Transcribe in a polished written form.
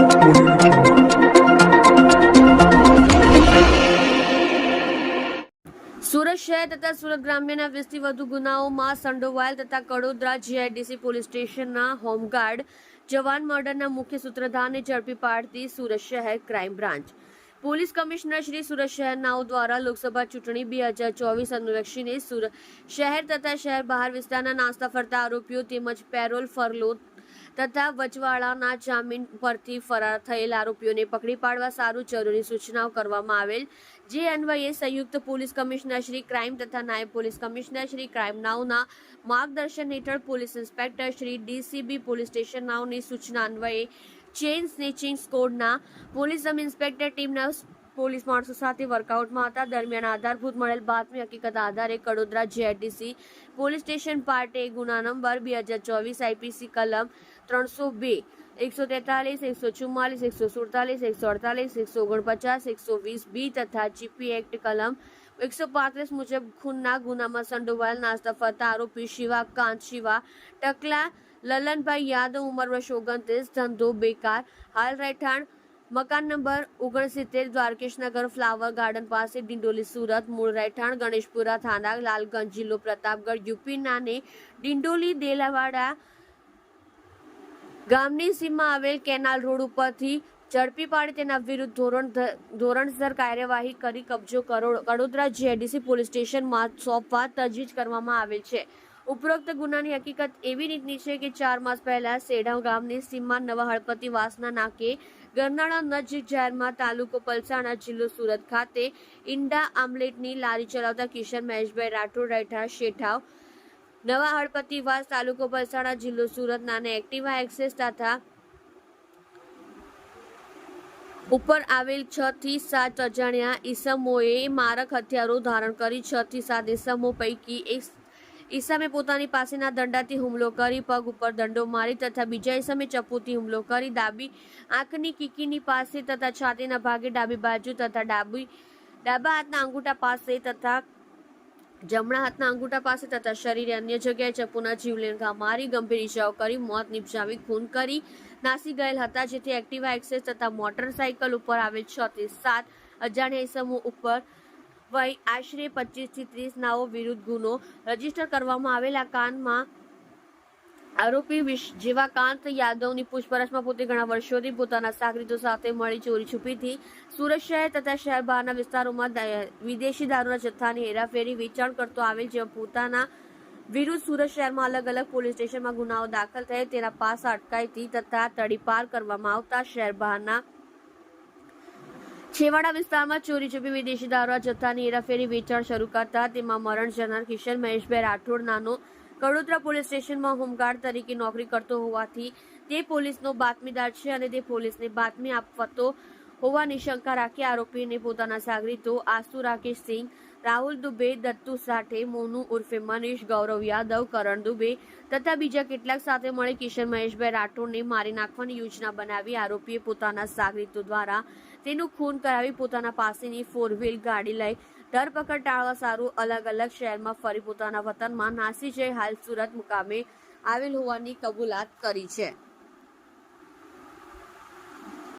સુરત શહેર તથા સુરત ગ્રામ્યના 20થી વધુ ગુનાઓમાં સંડોવાયેલ તથા કડોદરા જીઆઈડીસી પોલીસ સ્ટેશનના હોમગાર્ડ જવાન મર્ડરના મુખ્ય સૂત્રધારને ઝડપી પાડતી સુરત શહેર crime branch police commissioner Shri Surat શહેરનાઓ દ્વારા લોકસભા ચૂંટણી 2024 અનુલક્ષીને સુરત શહેર તથા શહેર બહાર વિસ્તારના નાસ્તા ફરતા આરોપીઓ તેમજ પેરોલ ફરલો તથા વચવાળાના જામીન પરથી ફરાર થયેલ આરોપીઓને પકડી પાડવા સારું જરૂરી સૂચનાઓ કરવામાં આવેલ, જે અન્વયે સંયુક્ત પોલીસ કમિશનર શ્રી ક્રાઇમ તથા નાયબ પોલીસ કમિશનર શ્રી ક્રાઇમ નાઓના માર્ગદર્શન હેઠળ police inspector Shri DCB police station નાઓની સૂચના અન્વયે ચેઇન સ્નેચિંગ સ્કોડના પોલીસ સબ ઇન્સ્પેક્ટર ટીમના પોલીસ માણસો સાથે વર્કઆઉટમાં હતા. દરમિયાન આધારભૂત મળેલ બાતમી હકીકત આધારે Kadodara GIDC police station part A ગુના નંબર 2024 આઈપીસી કલમ 302, 143, 144, 147, 148, 149, 120B તથા જીપી એક્ટ કલમ 135 મુજબ ખૂનના ગુનામાં સંડોવાયેલ નાસ્તા ફરતા આરોપી શિવાકાંત ટકલા લલનભાઈ યાદવ, ઉંમર વર્ષ 29, ધંધો બેકાર, હાલ રહેઠાણ મકાન નંબર 69, દ્વારકેશનગર ફ્લાવર ગાર્ડન પાસે, ડિંડોલી, સુરત, મૂળ રહેઠાણ ગણેશપુરા થાના, લાલગંજ, જિલ્લો પ્રતાપગઢ, યુપી નાને ડિંડોલી દેલાવાડા ગામની સીમમાં આવેલ કેનાલ રોડ ઉપરથી ઝડપી પાડી તેના વિરુદ્ધ ધોરણસર કાર્યવાહી કરી કબજો કડોદરા જીઆઈડીસી પોલીસ સ્ટેશનમાં સોંપવા તજવીજ કરવામાં આવેલ છે. ઉપરોક્ત ગુનાની હકીકત એવી રીતની છે કે 4 માસ પહેલા સેડા ગામની સીમમાં નવા હળપતિ વાસના નાકે ગરનાળા નજીક જાહેરમાં તાલુકો પલસાણા, જિલ્લો સુરત ખાતે ઈંડા આમલેટની લારી ચલાવતા કિશન મહેશભાઈ રાઠોડ રહેઠાણ શેઠાવ, નવા હળપતિ વાસ, તાલુકો પલસાણા, જિલ્લો સુરત નાને એક્ટિવા એક્સેસ તથા ઉપર આવેલ 6 થી 7 અજાણ્યા ઈસમોએ મારક હથિયારો ધારણ કરી 6 થી 7 ઈસમો પૈકી એક ઈસમે પોતાની પાસેના દંડાથી હુમલો કરી પગ ઉપર દંડો મારી તથા બીજા ઈસમે ચપ્પુથી હુમલો કરી ડાબી આંખની કીકીની પાસે તથા છાતીના ભાગે ડાબી બાજુ તથા ડાબા હાથના અંગૂઠા પાસે તથા જમણા હાથના અંગૂઠા પાસે તથા શરીરે અન્ય જગ્યાએ ચપ્પુના જીવલેણ ઘા મારી ગંભીર ઇજાઓ કરી મોત નિપજાવી ખૂન કરી નાસી ગયેલ હતા, જેથી એક્ટિવા એક્સેસ તથા મોટરસાયકલ ઉપર આવેલ 6 થી 7 અજાણ્યા ઈસમો ઉપર વય આશરે 25 થી 30 નાઓ વિરુદ્ધ ગુનો રજીસ્ટર કરવામાં આવેલા. કાનમાં આરોપી જીવાકાંત યાદવની પૂછપરછમાં પોતે ઘણા વર્ષોથી પોતાના સાગરીતો સાથે મળી ચોરી છુપીથી સુરત શહેર તથા શહેર બહારના વિસ્તારોમાં વિદેશી દારૂના જથ્થાની હેરાફેરી વેચાણ કરતો આવેલ, જેમાં પોતાના વિરુદ્ધ સુરત શહેરમાં અલગ અલગ પોલીસ સ્ટેશનમાં ગુનાઓ દાખલ થયેલ, તેના પાસા અટકાયતી તથા તડીપાર કરવામાં આવતા શહેર બહારના છેવાડા વિસ્તારમાં ચોરી છુપી વિદેશી દારૂના જથ્થાની હેરાફેરી વેચાણ શરૂ કરતા તેમાં મરણ જનાર કિશન મહેશભાઈ રાઠોડ નાનો કડોદરા પોલીસ સ્ટેશનમાં હોમગાર્ડ તરીકે નોકરી કરતો હોવાથી તે પોલીસનો બાતમીદાર છે અને તે પોલીસને બાતમી આપતો હોવાની શંકા રાખી આરોપીને પોતાના સાગરીતો આસુ રાકેશ સિંહ, રાહુલ દુબે, દત્તુ સાઠે, મોનુ ઉર્ફે મનીષ, ગૌરવ યાદવ, કરણ દુબે તથા બીજા કેટલાક સાથે મળી કિશન મહેશભાઈ રાઠોડને મારી નાખવાની યોજના બનાવી આરોપીએ પોતાના સાગરીતો દ્વારા તેનું ખૂન કરાવી પોતાના પાસેની 4 વ્હીલ ગાડી લઈ ધરપકડ ટાળવા સારું અલગ અલગ શહેરમાં ફરી પોતાના વતનમાં નાસી જઈ હાલ સુરત મુકામે આવેલ હોવાની કબૂલાત કરી છે.